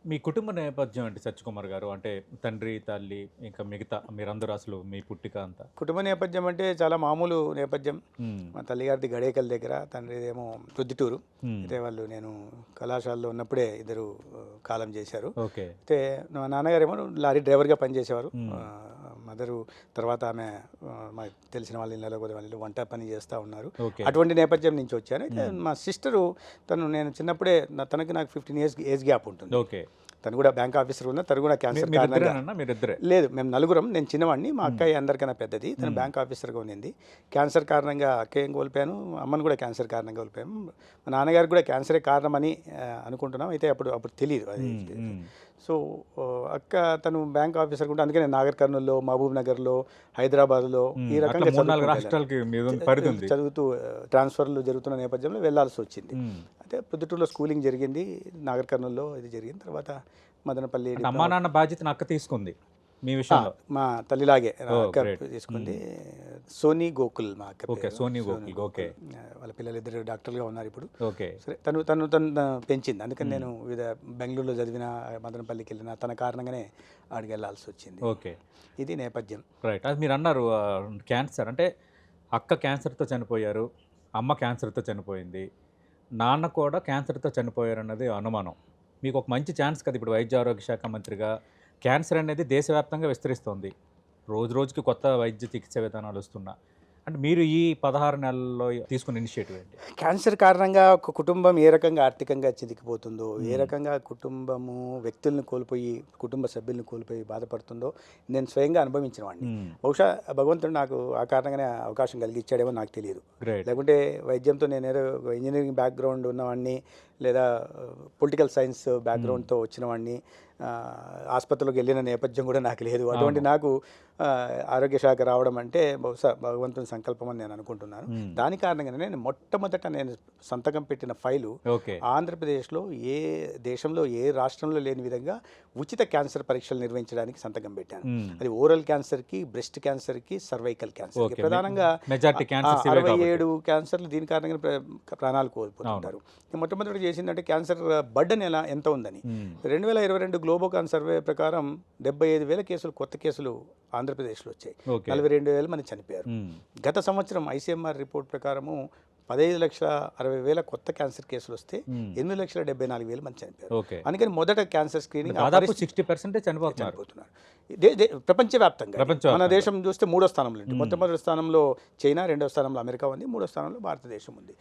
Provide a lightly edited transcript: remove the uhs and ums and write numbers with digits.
మీ కుటుంబ నేపథ్యం ఏంటి సత్యకుమార్ గారు? అంటే తండ్రి, తల్లి ఇంకా మిగతా మీరందరూ అసలు మీ పుట్టిక అంతా? కుటుంబ నేపథ్యం అంటే చాలా మామూలు నేపథ్యం. హ్మ్. మా తల్లిగారిది గడేకల్ దగ్గర, తండ్రిదేమో ప్రొద్దుటూరు. హ్మ్. అయితే వాళ్ళు నేను కళాశాలలో ఉన్నప్పుడే ఇద్దరు కాలం చేశారు. ఓకే. అయితే మా నాన్నగారేమో లారీ డ్రైవర్గా పనిచేసేవారు. హ్మ్. మదరు తర్వాత ఆమె మాకు తెలిసిన వాళ్ళ ఇళ్ళలో కూడా వాళ్ళు వంట పని చేస్తూ ఉన్నారు. ఓకే. అటువంటి నేపథ్యం నుంచి వచ్చాను. అయితే హ్మ్. మా సిస్టరు నేను చిన్నప్పుడే తనకి నాకు 15 ఇయర్స్ ఏజ్ గ్యాప్ ఉంటుంది. ఓకే. తను కూడా బ్యాంక్ ఆఫీసర్ ఉన్న, తను కూడా క్యాన్సర్ కారణంగా. మీరిద్దరేనన్నా? మీరిద్దరే? లేదు, మేము నలుగురం. నేను చిన్నవాడిని, మా హ్మ్. అక్కయ్య అందరికన్నా పెద్దది. తను హ్మ్. బ్యాంక్ ఆఫీసర్గా ఉన్నింది. క్యాన్సర్ కారణంగా అక్కయ్యని కోల్పోయాను, అమ్మను కూడా క్యాన్సర్ కారణంగా కోల్పోయాము. మా నాన్నగారికి కూడా క్యాన్సరే కారణమని అనుకుంటున్నాం. అయితే అప్పుడు తెలియదు అది. హ్మ్. హ్మ్. సో అక్క తను బ్యాంక్ ఆఫీసర్ కూడా, అందుకే నేను నాగర్ కర్నూల్లో, మహబూబ్ నగర్లో, హైదరాబాద్లో ఈ అట్లా రకంగా 3, 4 రాష్ట్రాలకి మీద పరిధి ఉంది. చదువుతూ ట్రాన్స్ఫర్లు జరుగుతున్న నేపథ్యంలో వెళ్ళాల్సి వచ్చింది. హ్మ్. అయితే పొద్దుటూరులో స్కూలింగ్ జరిగింది, నాగర్ కర్నూల్లో ఇది జరిగింది. తర్వాత మదనపల్లి అంటే అమ్మా, నాన్న బాధ్యతను అక్క తీసుకుంది మీ ఆ, విషయంలో. మా తల్లిలాగే నా ఓహ్! అక్క గ్రేట్. తీసుకుంది. సోనీ గోకుల్ మా అక్క ఓకే. పేరు. సోనీ గోకుల్. ఓకే. వాళ్ళ పిల్లలు ఇద్దరు డాక్టర్లుగా ఉన్నారు ఇప్పుడు. ఓకే. సరే, తను పెంచింది. అందుకని నేను వివిధ బెంగళూరులో చదివిన, మదనపల్లికి వెళ్ళిన తన కారణంగానే ఆడికి వెళ్ళాల్సి వచ్చింది. ఓకే. ఇది నేపథ్యం. రైట్. అది మీరన్నారు క్యాన్సర్ అంటే అక్క క్యాన్సర్‌తో చనిపోయారు. అమ్మ క్యాన్సర్‌తో చనిపోయింది. నాన్న కూడా క్యాన్సర్‌తో చనిపోయారన్నది అనుమానం. మీకొక మంచి ఛాన్స్ కదా! ఇప్పుడు వైద్య ఆరోగ్య శాఖ మంత్రిగా. క్యాన్సర్ అనేది దేశవ్యాప్తంగా విస్తరిస్తోంది. రోజు రోజుకి కొత్త వైద్య చికిత్సా విధానాలొస్తున్నా. అంటే మీరు ఈ 16 నెలల్లో తీసుకున్న ఇనిషియేటివ్ ఏంటి? క్యాన్సర్ కారణంగా ఒక కుటుంబం ఏ రకంగా ఆర్థికంగా చితికిపోతుందో, ఏ హ్మ్. రకంగా కుటుంబము వ్యక్తులను కోల్పోయి, కుటుంబ సభ్యులను కోల్పోయి బాధపడుతుందో నేను స్వయంగా అనుభవించిన వాడిని. హ్మ్. బహుశా భగవంతుడు నాకు ఆ కారణంగానే అవకాశం కలిగించాడేమో నాకు తెలియదు. గ్రేట్. లేకుంటే వైద్యంతో నేనేదో ఇంజనీరింగ్ బ్యాక్గ్రౌండ్ ఉన్నవాడిని, లేదా పొలిటికల్ సైన్స్ బ్యాక్గ్రౌండ్తో వచ్చిన వాడిని, ఆసుపత్రిలోకి వెళ్ళిన నేపథ్యం కూడా నాకు లేదు. అటువంటి అవును. నాకు ఆరోగ్య శాఖ రావడం అంటే బహుశా భగవంతుని సంకల్పం అని నేను అనుకుంటున్నాను. హ్మ్. దాని కారణంగానే మొట్టమొదట నేను సంతకం పెట్టిన ఫైలు ఓకే. ఆంధ్రప్రదేశ్లో ఏ దేశంలో ఏ రాష్ట్రంలో లేని విధంగా ఉచిత క్యాన్సర్ పరీక్షలు నిర్వహించడానికి సంతకం పెట్టాను. హ్మ్. అది ఓరల్ క్యాన్సర్కి, బ్రెస్ట్ క్యాన్సర్కి, సర్వైకల్ క్యాన్సర్కి. ఓకే. ప్రధానంగా మెజారిటీ క్యాన్సర్స్ ఇవే కాబట్టి. 67 క్యాన్సర్లు దీని కారణంగా ప్రాణాలు కోల్పోతుంటారు. మొట్టమొదటి చేసిందంటే క్యాన్సర్ బర్డెన్ ఎంత ఉందని. హ్మ్. 2022 గ్లోబోకాన్ సర్వే ప్రకారం 75,000 కేసులు, కొత్త కేసులు ఆంధ్రప్రదేశ్లో వచ్చాయి. ఓకే. 42,000 మంది చనిపోయారు. హ్మ్. గత సంవత్సరం ఐసీఎంఆర్ రిపోర్ట్ ప్రకారము 15,60,000 కొత్త క్యాన్సర్ కేసులు వస్తే హ్మ్. 8,74,000 మంది చనిపోయారు. ఓకే. అందుకని మొదట క్యాన్సర్ స్క్రీనింగ్ దాదాపు 60% చనిపోతున్నారు. చనిపోతున్నారు. ప్రపంచవ్యాప్తంగా మన ప్రపంచవ్యాప్తంగా. దేశం చూస్తే మూడో స్థానంలో ఉంది. మొట్టమొదటి స్థానంలో చైనా, రెండో స్థానంలో అమెరికా ఉంది, మూడో స్థానంలో భారతదేశం ఉంది.